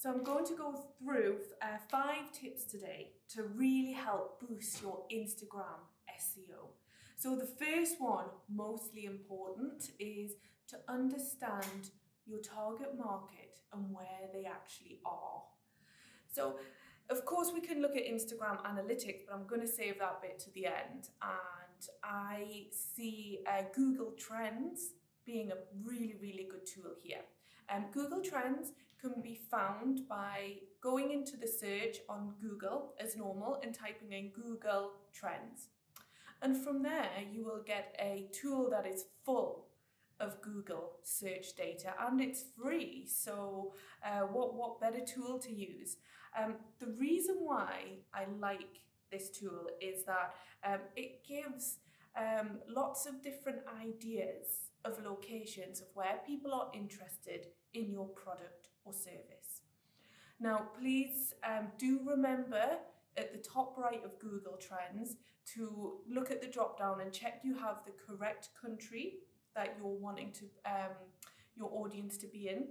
So I'm going to go through 5 tips today to really help boost your Instagram SEO. So the first one, mostly important, is to understand your target market and where they actually are. So of course we can look at Instagram analytics, but I'm going to save that bit to the end. And I see Google Trends being a really, really good tool here. Google Trends can be found by going into the search on Google as normal and typing in Google Trends. And from there, you will get a tool that is full of Google search data, and it's free. So what better tool to use? The reason why I like this tool is that it gives lots of different ideas of locations of where people are interested in your product or service. Now, please do remember at the top right of Google Trends to look at the drop down and check you have the correct country that you're wanting to your audience to be in,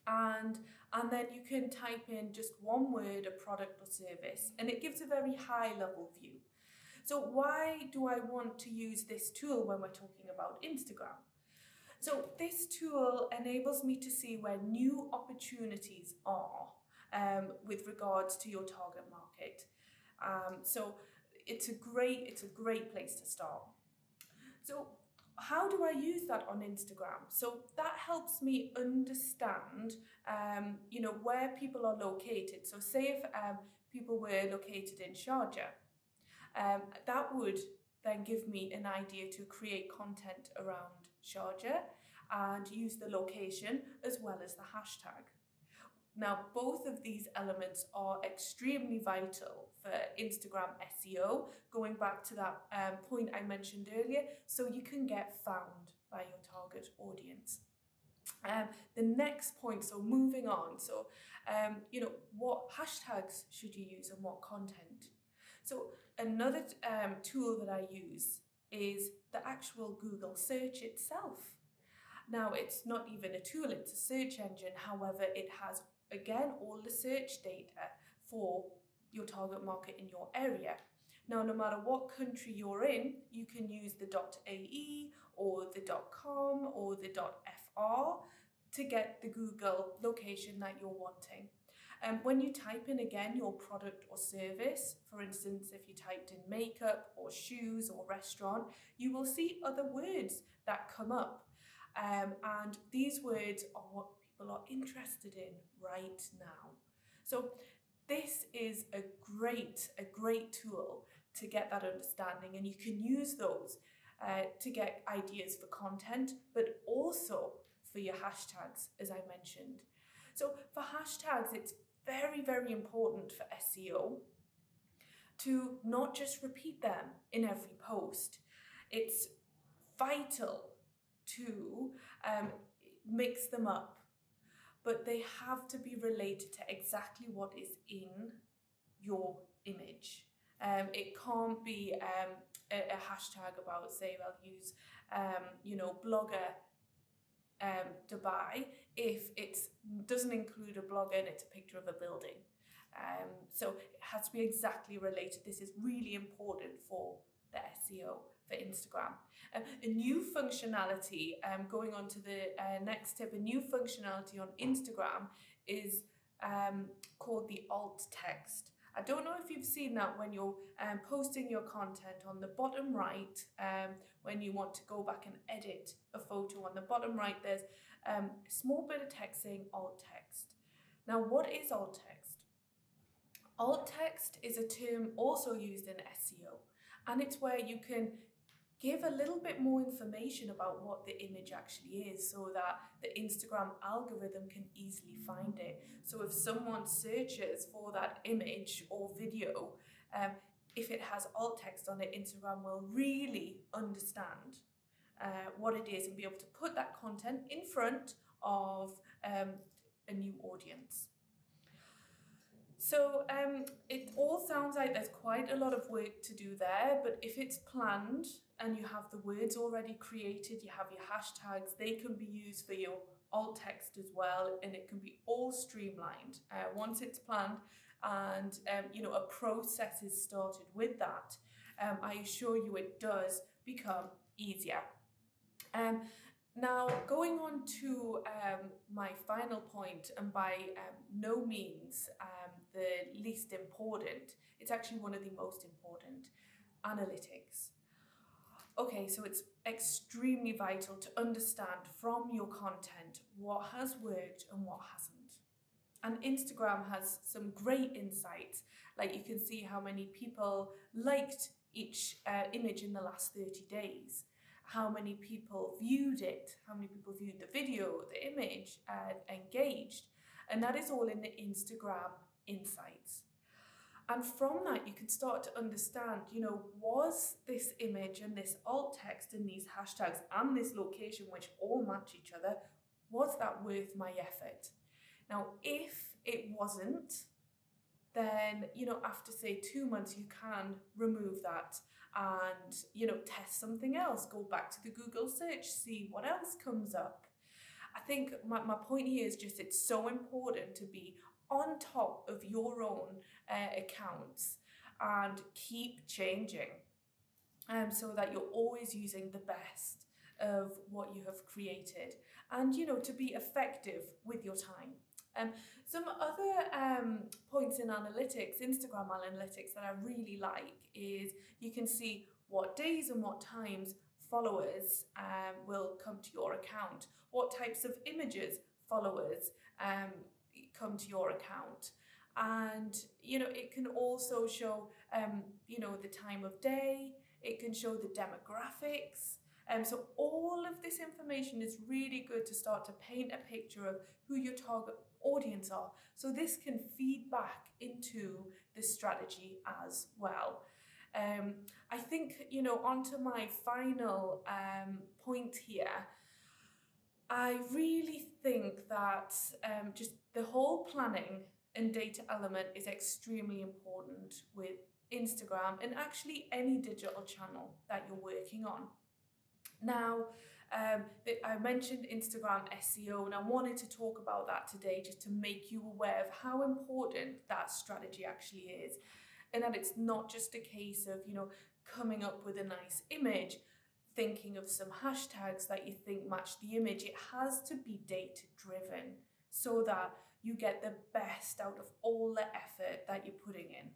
and then you can type in just one word, a product or service, and it gives a very high level view. So why do I want to use this tool when we're talking about Instagram? So this tool enables me to see where new opportunities are with regards to your target market. So it's a great place to start. So how do I use that on Instagram? So that helps me understand, where people are located. So say if people were located in Sharjah, that would then give me an idea to create content around Sharjah and use the location as well as the hashtag. Now, both of these elements are extremely vital for Instagram SEO, going back to that point I mentioned earlier, so you can get found by your target audience. The next point, so moving on, so, what hashtags should you use and what content? So another tool that I use is the actual Google search itself. Now, it's not even a tool, it's a search engine. However, it has, again, all the search data for your target market in your area. Now, no matter what country you're in, you can use the .ae or the .com or the .fr to get the Google location that you're wanting. When you type in, again, your product or service, for instance, if you typed in makeup or shoes or restaurant, you will see other words that come up. And these words are what people are interested in right now. So this is a great tool to get that understanding, and you can use those to get ideas for content, but also for your hashtags, as I mentioned. So for hashtags, it's very, very important for SEO to not just repeat them in every post. It's vital to mix them up, but they have to be related to exactly what is in your image. It can't be a hashtag about, say, I'll use, blogger Dubai if it doesn't include a blogger and it's a picture of a building. So it has to be exactly related. This is really important for the SEO for Instagram. A new functionality, going on to the next tip, a new functionality on Instagram is called the alt text. I don't know if you've seen that when you're posting your content on the bottom right, when you want to go back and edit a photo, on the bottom right there's a small bit of text saying alt text. Now, what is alt text? Alt text is a term also used in SEO, and it's where you can give a little bit more information about what the image actually is so that the Instagram algorithm can easily find it. So if someone searches for that image or video, if it has alt text on it, Instagram will really understand what it is and be able to put that content in front of a new audience. So it all sounds like there's quite a lot of work to do there, but if it's planned and you have the words already created, you have your hashtags, they can be used for your alt text as well, and it can be all streamlined once it's planned and a process is started with that. I assure you it does become easier. Now, going on to my final point, and by no means the least important, it's actually one of the most important, analytics. Okay, so it's extremely vital to understand from your content what has worked and what hasn't. And Instagram has some great insights, like you can see how many people liked each image in the last 30 days. How many people viewed it, how many people viewed the video, the image, and engaged. And that is all in the Instagram insights. And from that, you can start to understand, was this image and this alt text and these hashtags and this location, which all match each other, was that worth my effort? Now, if it wasn't, then, after say 2 months, you can remove that and, test something else, go back to the Google search, see what else comes up. I think my point here is just it's so important to be on top of your own accounts and keep changing so that you're always using the best of what you have created and, to be effective with your time. Some other points in analytics, Instagram analytics, that I really like is you can see what days and what times followers will come to your account, what types of images followers come to your account. And, it can also show, the time of day, it can show the demographics. So all of this information is really good to start to paint a picture of who your target audience are. So this can feed back into the strategy as well. I think, onto my final point here, I really think that just the whole planning and data element is extremely important with Instagram and actually any digital channel that you're working on. Now, I mentioned Instagram SEO, and I wanted to talk about that today just to make you aware of how important that strategy actually is, and that it's not just a case of, coming up with a nice image, thinking of some hashtags that you think match the image. It has to be data driven so that you get the best out of all the effort that you're putting in.